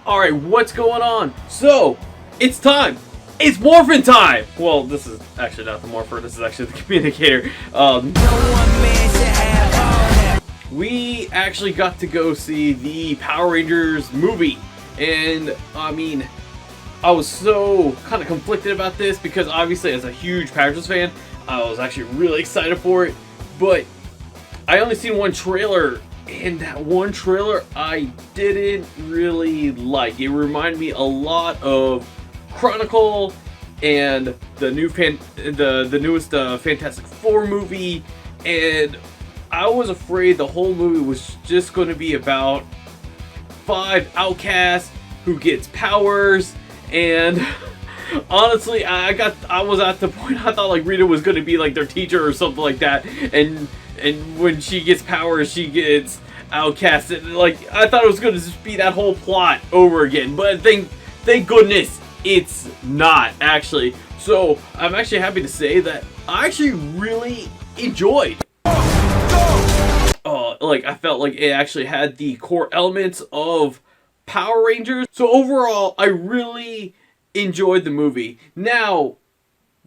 Alright, what's going on? So, it's time! It's morphin' time! Well, this is actually not the morpher, this is actually the communicator. We actually got to go see the Power Rangers movie. And, I mean, I was so kind of conflicted about this because obviously as a huge Power Rangers fan, I was actually really excited for it. But I only seen one trailer, and that one trailer I didn't really like. It reminded me a lot of Chronicle and the newest Fantastic Four movie, and I was afraid the whole movie was just going to be about 5 outcasts who gets powers. And honestly, I was at the point I thought like Rita was going to be like their teacher or something like that, and when she gets powers, she gets outcasted. Like, I thought it was going to just be that whole plot over again, but thank goodness it's not, actually. So, I'm actually happy to say that I actually really enjoyed. Like, I felt like it actually had the core elements of Power Rangers. So, overall, I really enjoyed the movie. Now,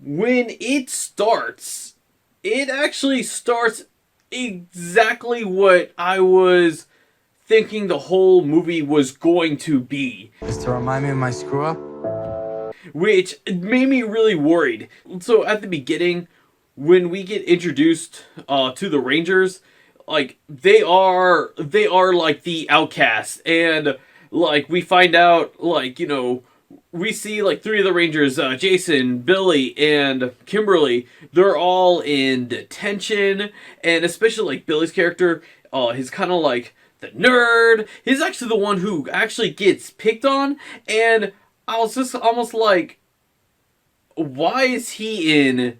when it starts, it actually starts exactly what I was thinking the whole movie was going to be. Just to remind me of my screw up? Which made me really worried. So at the beginning, when we get introduced to the Rangers, like they are like the outcasts, and like we find out, like, you know, we see like 3 of the Rangers, Jason, Billy, and Kimberly, they're all in detention, and especially like Billy's character, he's kind of like the nerd. He's actually the one who actually gets picked on, and I was just almost like, why is he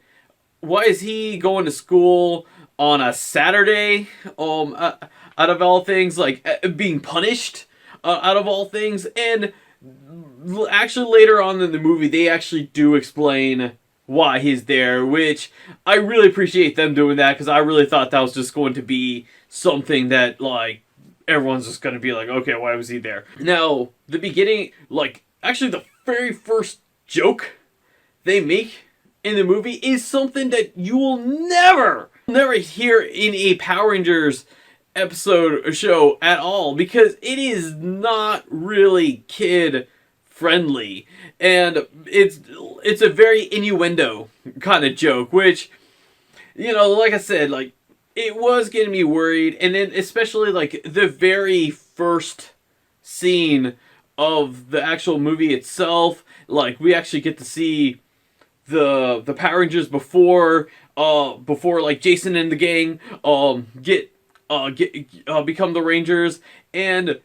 going to school on a Saturday, out of all things, like being punished, out of all things. And actually later on in the movie, they actually do explain why he's there, which I really appreciate them doing that, because I really thought that was just going to be something that, like, everyone's just going to be like, okay, why was he there? Now, the beginning, like, actually the very first joke they make in the movie is something that you will never hear in a Power Rangers episode or show at all, because it is not really kid friendly, and it's a very innuendo kind of joke, which, you know, like I said, like, it was getting me worried. And then especially like the very first scene of the actual movie itself, like we actually get to see the Power Rangers before like Jason and the gang become the Rangers. And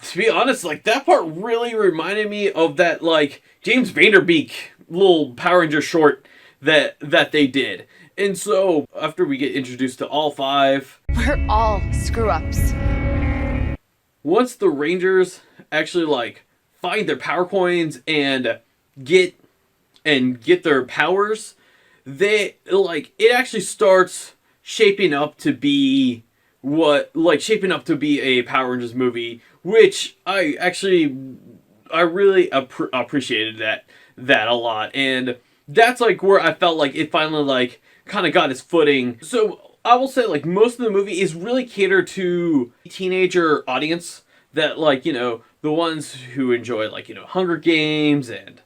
to be honest, like, that part really reminded me of that, like, James Vanderbeek little Power Ranger short that they did. And so, after we get introduced to all 5... We're all screw-ups. Once the Rangers actually, like, find their power coins and get their powers, they, like, it actually starts shaping up to be a Power Rangers movie, which I really appreciated that a lot. And that's like where I felt like it finally like kind of got its footing. So I will say, like, most of the movie is really catered to a teenager audience, that, like, you know, the ones who enjoy, like, you know, Hunger Games and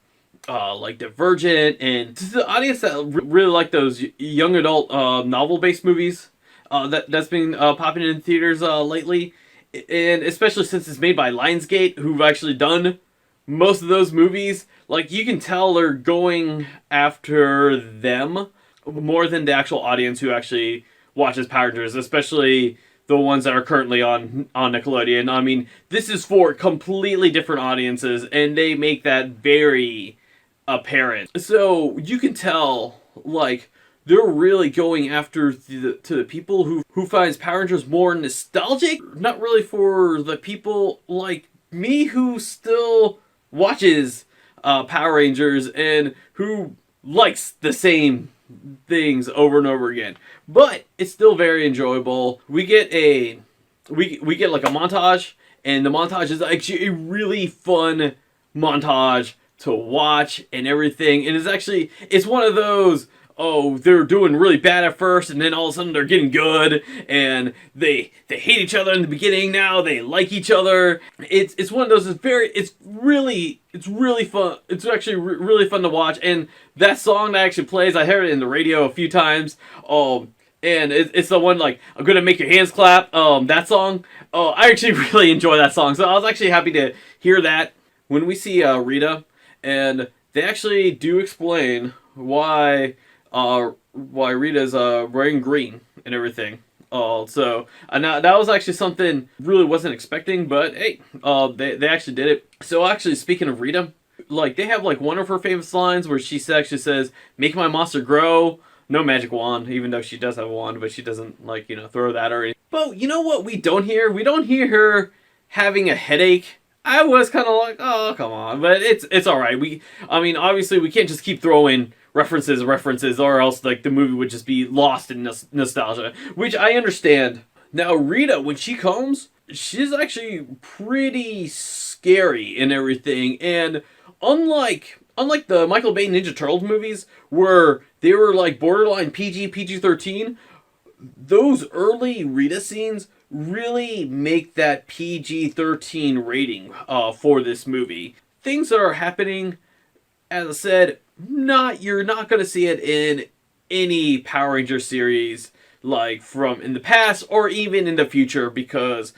like Divergent, and to the audience that really like those young adult novel-based movies that's been popping in theaters lately. And especially since it's made by Lionsgate, who've actually done most of those movies, like, you can tell they're going after them more than the actual audience who actually watches Power Rangers, especially the ones that are currently on Nickelodeon. I mean, this is for completely different audiences, and they make that very apparent. So you can tell, like, they're really going after to the people who finds Power Rangers more nostalgic, not really for the people like me who still watches Power Rangers and who likes the same things over and over again. But it's still very enjoyable. We get like a montage, and the montage is actually a really fun montage to watch and everything. And it's one of those, oh, they're doing really bad at first, and then all of a sudden they're getting good, and they hate each other in the beginning. Now they like each other. It's one of those. It's really fun. It's actually really fun to watch. And that song that actually plays, I heard it in the radio a few times. And it's the one like, I'm gonna make your hands clap. That song. Oh, I actually really enjoy that song. So I was actually happy to hear that. When we see Rita, and they actually do explain why Rita's wearing green and everything. So that was actually something really wasn't expecting, but hey, they actually did it. So actually, speaking of Rita, like they have like one of her famous lines where she actually says, "Make my monster grow." No magic wand, even though she does have a wand, but she doesn't like throw that or anything. But you know what we don't hear? We don't hear her having a headache. I was kind of like, oh, come on, but it's all right. Obviously, we can't just keep throwing references, or else like the movie would just be lost in nostalgia, which I understand. Now, Rita, when she comes, she's actually pretty scary and everything, and unlike the Michael Bay Ninja Turtles movies, where they were like borderline PG-13, those early Rita scenes really make that PG-13 rating for this movie. Things that are happening, as I said, you're not going to see it in any Power Ranger series like from in the past or even in the future, because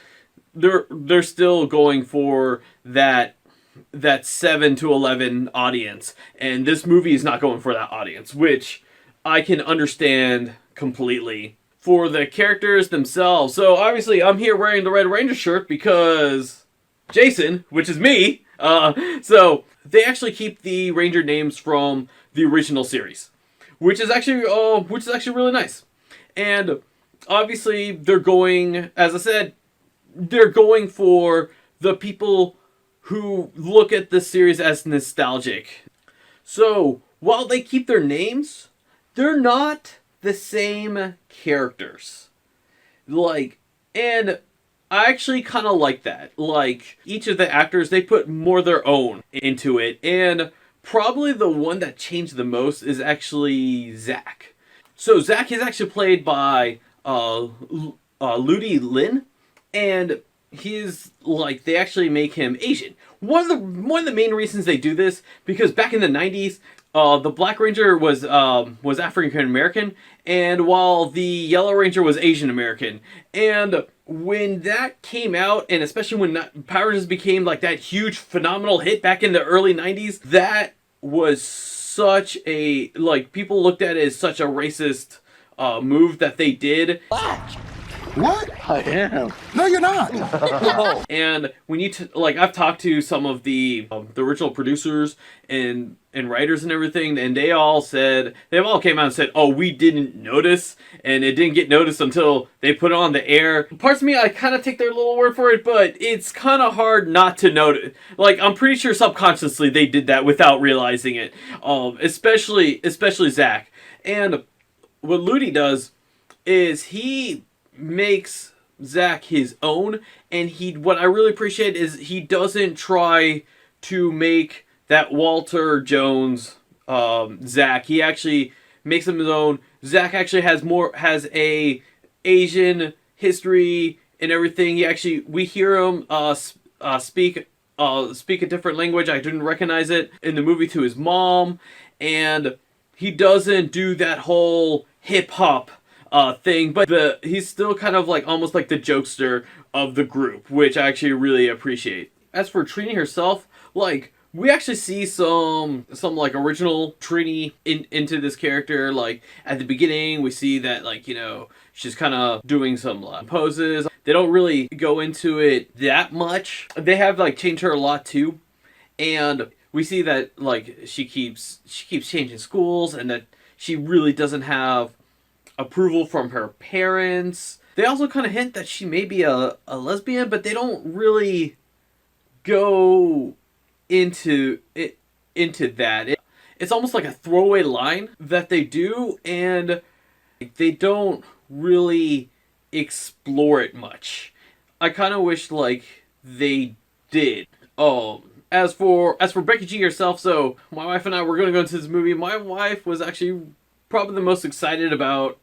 they're still going for that 7 to 11 audience, and this movie is not going for that audience, which I can understand completely. For the characters themselves, so obviously I'm here wearing the Red Ranger shirt because Jason, which is me, so they actually keep the Ranger names from the original series, which is actually really nice. And obviously they're going, as I said, they're going for the people who look at this series as nostalgic. So while they keep their names, they're not the same characters. And I actually kind of like that. Like, each of the actors, they put more their own into it. And probably the one that changed the most is actually Zach. So Zach is actually played by Ludi Lin, and he's like, they actually make him Asian. One of the main reasons they do this, because back in the 90s, the Black Ranger was African American, and while the Yellow Ranger was Asian American. And when that came out, and especially when Power Rangers became like that huge phenomenal hit back in the early 90s, that was such a, like, people looked at it as such a racist move that they did. Black. What? I am. No, you're not. And when you I've talked to some of the original producers and writers and everything, and they've all came out and said, oh, we didn't notice, and it didn't get noticed until they put it on the air. Parts of me, I kind of take their little word for it, but it's kind of hard not to notice. Like, I'm pretty sure subconsciously they did that without realizing it. Especially Zach. And what Ludi does is he makes Zach his own, and what I really appreciate is he doesn't try to make that Walter Jones Zach. He actually makes him his own. Zach actually has a Asian history and everything. We hear him speak a different language. I didn't recognize it in the movie to his mom, and he doesn't do that whole hip hop thing, but he's still kind of like almost like the jokester of the group, which I actually really appreciate. As for Trini herself, like, we actually see some like original Trini into this character. Like, at the beginning, we see that, like, she's kind of doing some poses. They don't really go into it that much. They have like changed her a lot too, and we see that like she keeps changing schools, and that she really doesn't have approval from her parents. They also kind of hint that she may be a lesbian, but they don't really go into that. It's almost like a throwaway line that they do, and they don't really explore it much. I kind of wish like they did. As for Becky G herself, so my wife and I were gonna go into this movie. My wife was actually probably the most excited about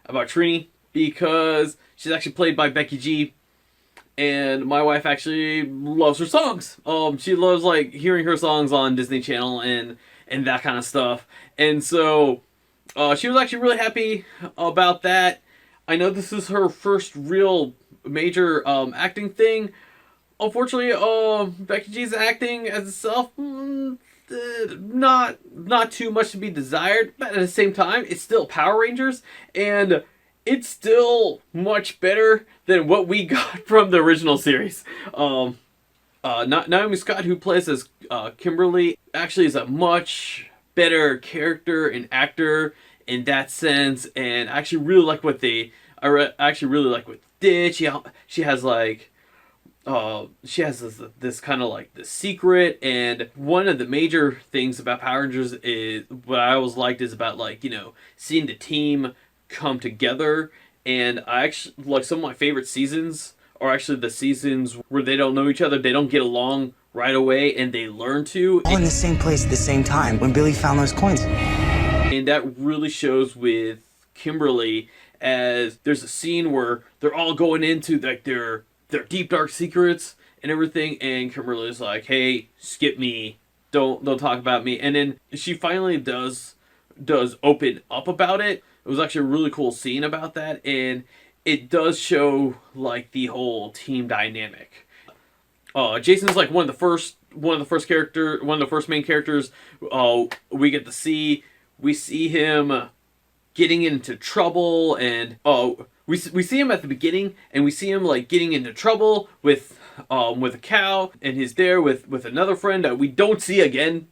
Trini because she's actually played by Becky G, and my wife actually loves her songs. She loves like hearing her songs on Disney Channel and that kind of stuff. And so she was actually really happy about that. I know this is her first real major acting thing. Unfortunately, Becky G's acting as itself, not too much to be desired. But at the same time, it's still Power Rangers, and it's still much better than what we got from the original series. Naomi Scott, who plays as Kimberly, actually is a much better character and actor in that sense, and I actually really like what they. Actually really like what they did. She has like. She has this kind of like the secret, and one of the major things about Power Rangers is what I always liked is about like seeing the team come together. And I actually like some of my favorite seasons are actually the seasons where they don't know each other, they don't get along right away, and they learn to. All in the same place at the same time when Billy found those coins. And that really shows with Kimberly, as there's a scene where they're all going into like their deep dark secrets and everything, and Kimberly's like, "Hey, skip me, don't talk about me." And then she finally does open up about it. It was actually a really cool scene about that, and it does show like the whole team dynamic. Jason's like one of the first main characters we get to see. We see him getting into trouble, and we see him at the beginning, and we see him like getting into trouble with a cow, and he's there with another friend that we don't see again.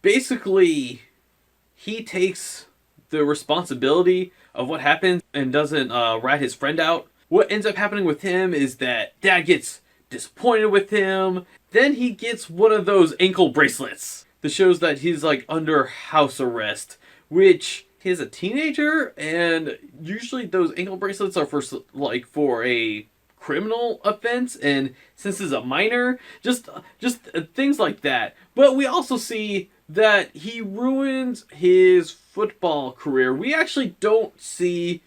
Basically, he takes the responsibility of what happens and doesn't rat his friend out. What ends up happening with him is that Dad gets disappointed with him. Then he gets one of those ankle bracelets that shows that he's like under house arrest, which he's a teenager, and usually those ankle bracelets are for a criminal offense, and since he's a minor, just things like that. But we also see that he ruins his football career. We actually don't see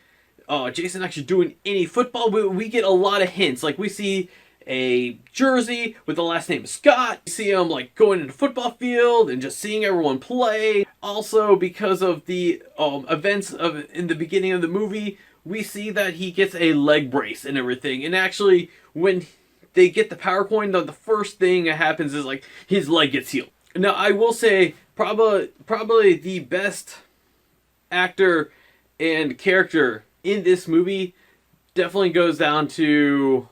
Jason actually doing any football. We get a lot of hints. Like we see a jersey with the last name Scott. We see him like going into the football field and just seeing everyone play. Also, because of the events in the beginning of the movie, we see that he gets a leg brace and everything. And actually, when they get the power coin, the first thing that happens is like his leg gets healed. Now, I will say probably the best actor and character in this movie definitely goes down to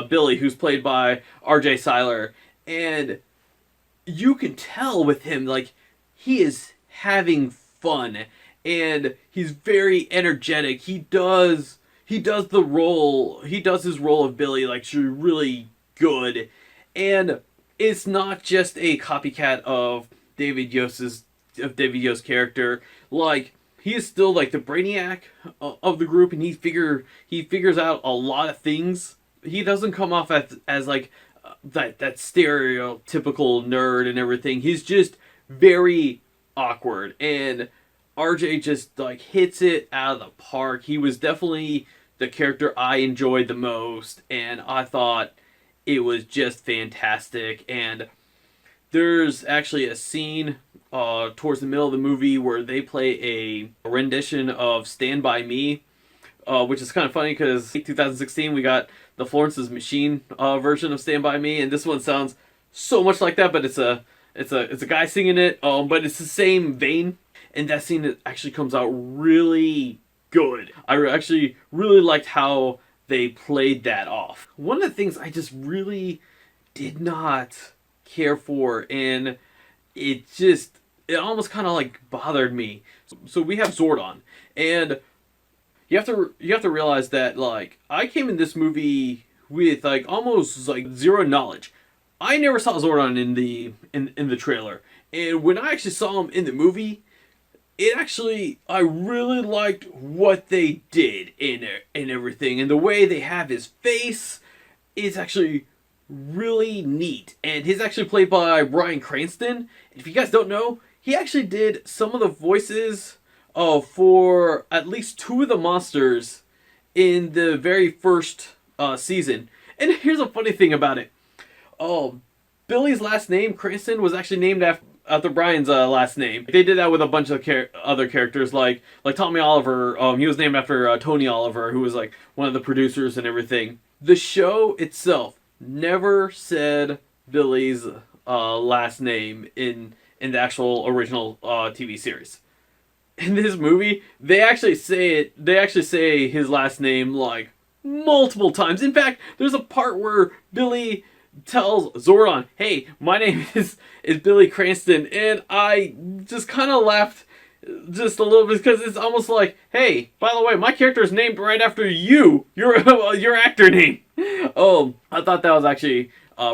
Billy, who's played by R.J. Cyler. And you can tell with him, like, he is having fun, and he's very energetic. He does the role. He does his role of Billy like really good, and it's not just a copycat of David Yost's character. Like, he is still like the brainiac of the group, and he figures out a lot of things. He doesn't come off as like that stereotypical nerd and everything. He's just very awkward, and RJ just like hits it out of the park. He was definitely the character I enjoyed the most, and I thought it was just fantastic. And there's actually a scene towards the middle of the movie where they play a rendition of Stand By Me, which is kind of funny because in 2016 we got the Florence's Machine version of Stand By Me, and this one sounds so much like that, but it's a guy singing it, but it's the same vein, and that scene actually comes out really good. I actually really liked how they played that off. One of the things I just really did not care for, and it almost kind of like bothered me. So we have Zordon, and you have to realize that like I came in this movie with like almost like zero knowledge. I never saw Zordon in the trailer, and when I actually saw him in the movie, I really liked what they did in everything, and the way they have his face is actually really neat. And he's actually played by Bryan Cranston. If you guys don't know, he actually did some of the voices for at least two of the monsters in the very first season. And here's a funny thing about it. Billy's last name, Cranston, was actually named after Brian's last name. They did that with a bunch of other characters, like Tommy Oliver. He was named after Tony Oliver, who was like one of the producers and everything. The show itself never said Billy's last name in the actual original TV series. In this movie, they actually say it. They actually say his last name like multiple times. In fact, there's a part where Billy tells Zordon, "Hey, my name is Billy Cranston," and I just kind of laughed just a little bit because it's almost like, "Hey, by the way, my character is named right after your actor name." I thought that was actually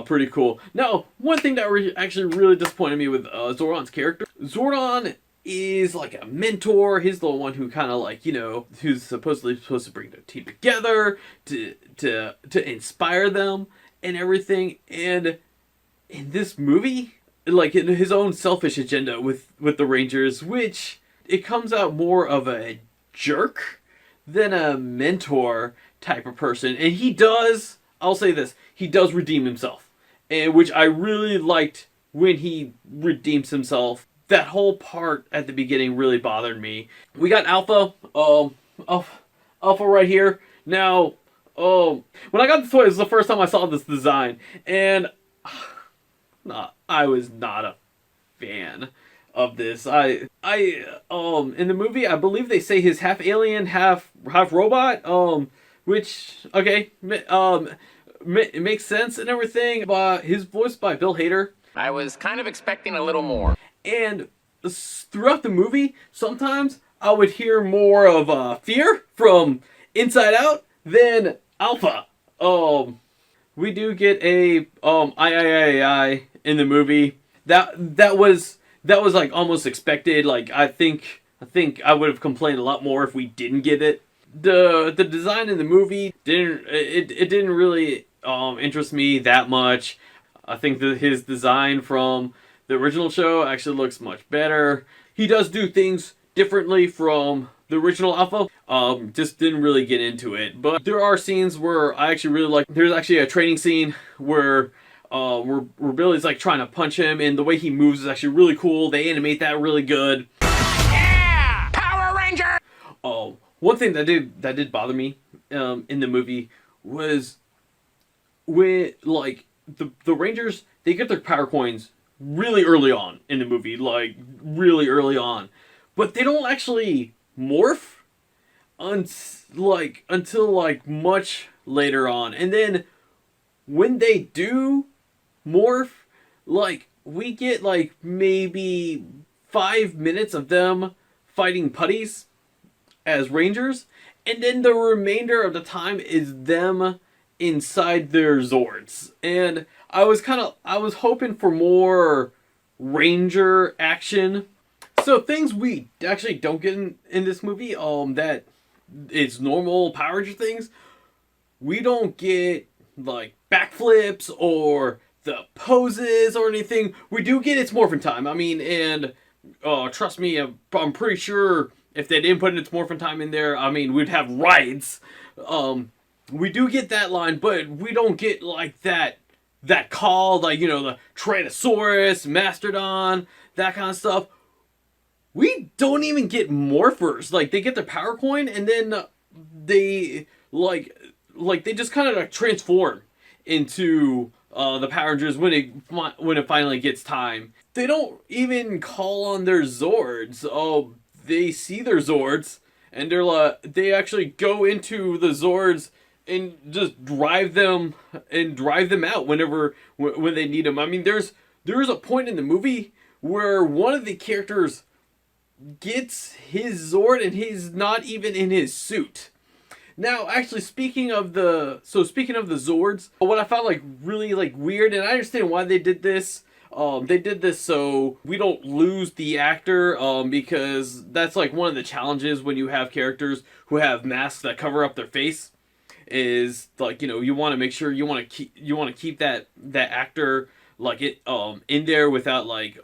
pretty cool. Now, one thing that actually really disappointed me with Zordon's character, Zordon is like a mentor. He's the one who kind of like, who's supposedly supposed to bring the team together to inspire them and everything. And in this movie, like in his own selfish agenda with the Rangers, which it comes out more of a jerk than a mentor type of person. And he does, I'll say this, he does redeem himself, and which I really liked when he redeems himself. That whole part at the beginning really bothered me. We got Alpha, Alpha right here. Now, when I got this toy, it was the first time I saw this design, and I was not a fan of this. In the movie, I believe they say he's half alien, half robot. Which okay, it makes sense and everything. But his voiced by Bill Hader. I was kind of expecting a little more. And throughout the movie, sometimes I would hear more of fear from Inside Out than Alpha. We do get a I in the movie. That was like almost expected. Like I think I would have complained a lot more if we didn't get it. The design in the movie didn't really interest me that much. I think that his design from the original show actually looks much better. He does do things differently from the original Alpha. Just didn't really get into it. But there are scenes where I actually really like. There's actually a training scene where Billy's like trying to punch him, and the way he moves is actually really cool. They animate that really good. Yeah! Power Ranger! One thing that did bother me in the movie was when like the Rangers, they get their power coins really early on in the movie, like really early on, but they don't actually morph until much later on. And then when they do morph, like we get like maybe 5 minutes of them fighting putties as Rangers, and then the remainder of the time is them inside their Zords. And I was hoping for more Ranger action. So things we actually don't get in this movie, that it's normal Power Ranger things. We don't get like backflips or the poses or anything. We do get its morphin' time. I mean, and trust me, I'm pretty sure if they didn't put its morphin' time in there, I mean, we'd have rides. We do get that line, but we don't get like that call, like, the Tyrannosaurus, Mastodon, that kind of stuff. We don't even get morphers. Like, they get their power coin, and then they they just kind of like transform into the Power Rangers when it finally gets time. They don't even call on their Zords. They see their Zords, and they actually go into the Zords and just drive them out when they need them. I mean, there's a point in the movie where one of the characters gets his Zord and he's not even in his suit. Now, actually, speaking of the Zords, what I found like really like weird, and I understand why they did this. They did this so we don't lose the actor, because that's like one of the challenges when you have characters who have masks that cover up their face. is like, you want to make sure you want to keep that actor like it in there without like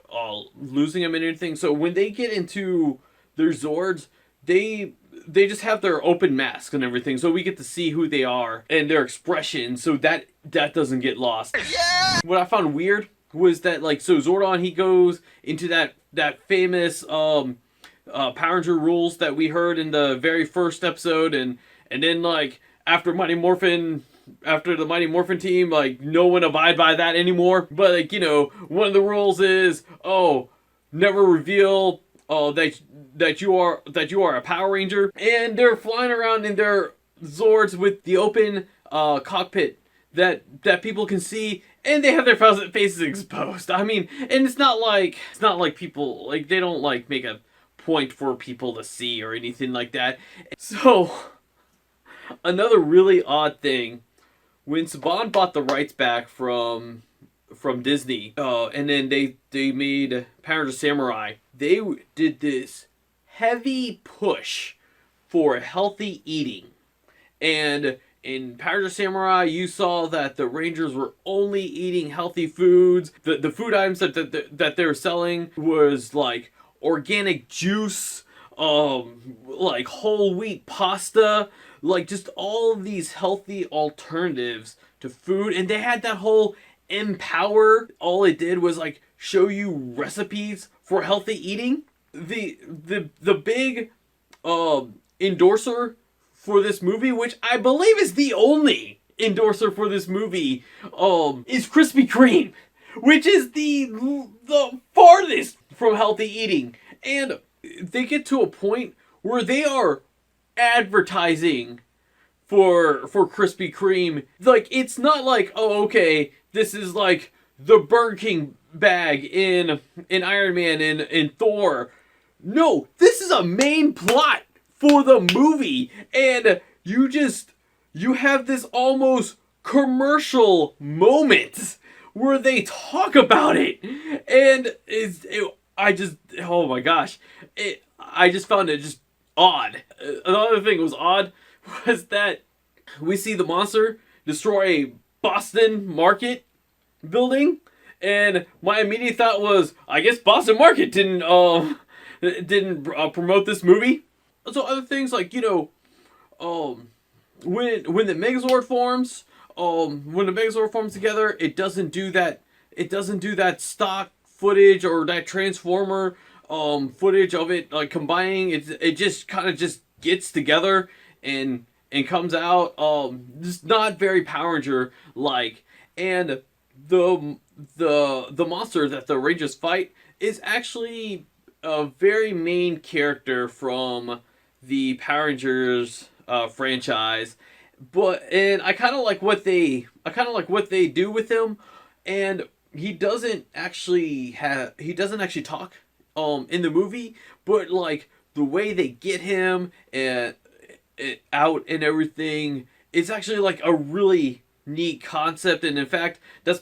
losing him and anything. So when they get into their Zords, they just have their open masks and everything, so we get to see who they are and their expression, so that doesn't get lost. Yeah! What I found weird was that, like, so Zordon, he goes into that famous Power Ranger rules that we heard in the very first episode, and then, like, after the Mighty Morphin team, like, no one abide by that anymore. But, like, one of the rules is, never reveal that you are a Power Ranger. And they're flying around in their Zords with the open cockpit that people can see, and they have their faces exposed. I mean, and it's not like people, like, they don't like make a point for people to see or anything like that. So another really odd thing, when Saban bought the rights back from Disney, and then they made Power Rangers Samurai, they did this heavy push for healthy eating. And in Power Rangers Samurai, you saw that the Rangers were only eating healthy foods. The food items that they were selling was like organic juice, like whole wheat pasta, like just all of these healthy alternatives to food. And they had that whole Empower. All it did was like show you recipes for healthy eating. The big endorser for this movie, which I believe is the only endorser for this movie, is Krispy Kreme, which is the farthest from healthy eating. And they get to a point where they are advertising for Krispy Kreme. Like, it's not like, oh, okay, this is like the Burger King bag in Iron Man and in Thor. No, this is a main plot for the movie, and you have this almost commercial moment where they talk about it, and oh my gosh, I just found it just odd. Another thing that was odd was that we see the monster destroy a Boston Market building, and my immediate thought was, I guess Boston Market didn't promote this movie. So other things like, when the Megazord forms together, it doesn't do that stock footage or that Transformer footage of it like combining. It just kind of just gets together and comes out just not very Power Ranger like. And the monster that the Rangers fight is actually a very main character from the Power Rangers franchise, and I kind of like what they do with him. And he doesn't actually talk in the movie, but like the way they get him and out and everything, it's actually like a really neat concept. And in fact, that's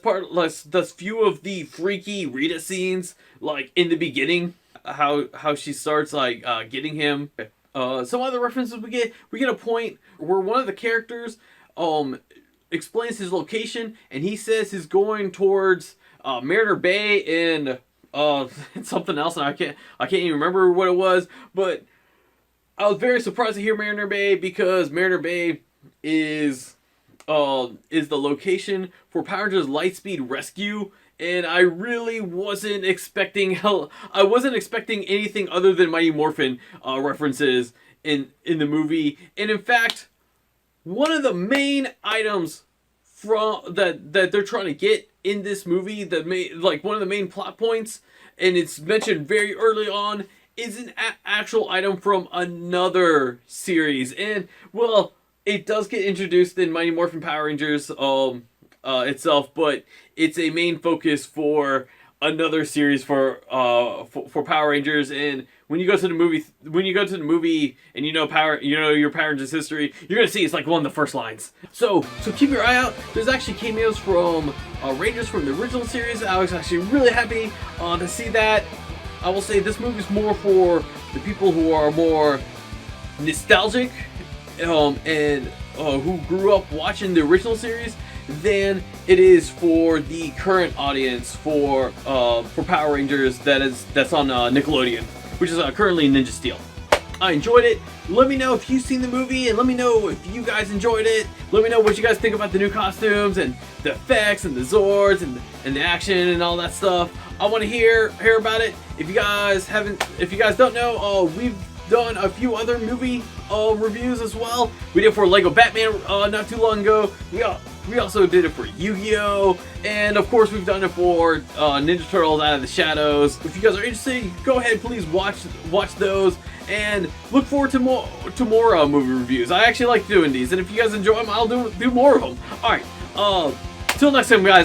few of the freaky Rita scenes, like in the beginning, how she starts like getting him. Some other references we get a point where one of the characters explains his location, and he says he's going towards Mariner Bay and something else, and I can't even remember what it was. But I was very surprised to hear Mariner Bay, because Mariner Bay is the location for Power Rangers Lightspeed Rescue. And I really wasn't expecting anything other than Mighty Morphin references in the movie. And in fact, one of the main items that they're trying to get in this movie, one of the main plot points, and it's mentioned very early on, is an actual item from another series. And well, it does get introduced in Mighty Morphin Power Rangers itself, but it's a main focus for another series for Power Rangers. And when you go to the movie, and you know your Power Rangers history, you're gonna see it's like one of the first lines. So keep your eye out. There's actually cameos from Rangers from the original series. I was actually really happy to see that. I will say this movie is more for the people who are more nostalgic and who grew up watching the original series than it is for the current audience for Power Rangers that's on Nickelodeon, which is currently Ninja Steel. I enjoyed it. Let me know if you've seen the movie, and let me know if you guys enjoyed it. Let me know what you guys think about the new costumes and the effects and the Zords and the action and all that stuff. I want to hear about it. If you guys don't know, we've done a few other movie reviews as well. We did for Lego Batman not too long ago. We also did it for Yu-Gi-Oh! And of course we've done it for Ninja Turtles Out of the Shadows. If you guys are interested, go ahead, please watch those and look forward to more movie reviews. I actually like doing these, and if you guys enjoy them, I'll do more of them. Alright, till next time, guys.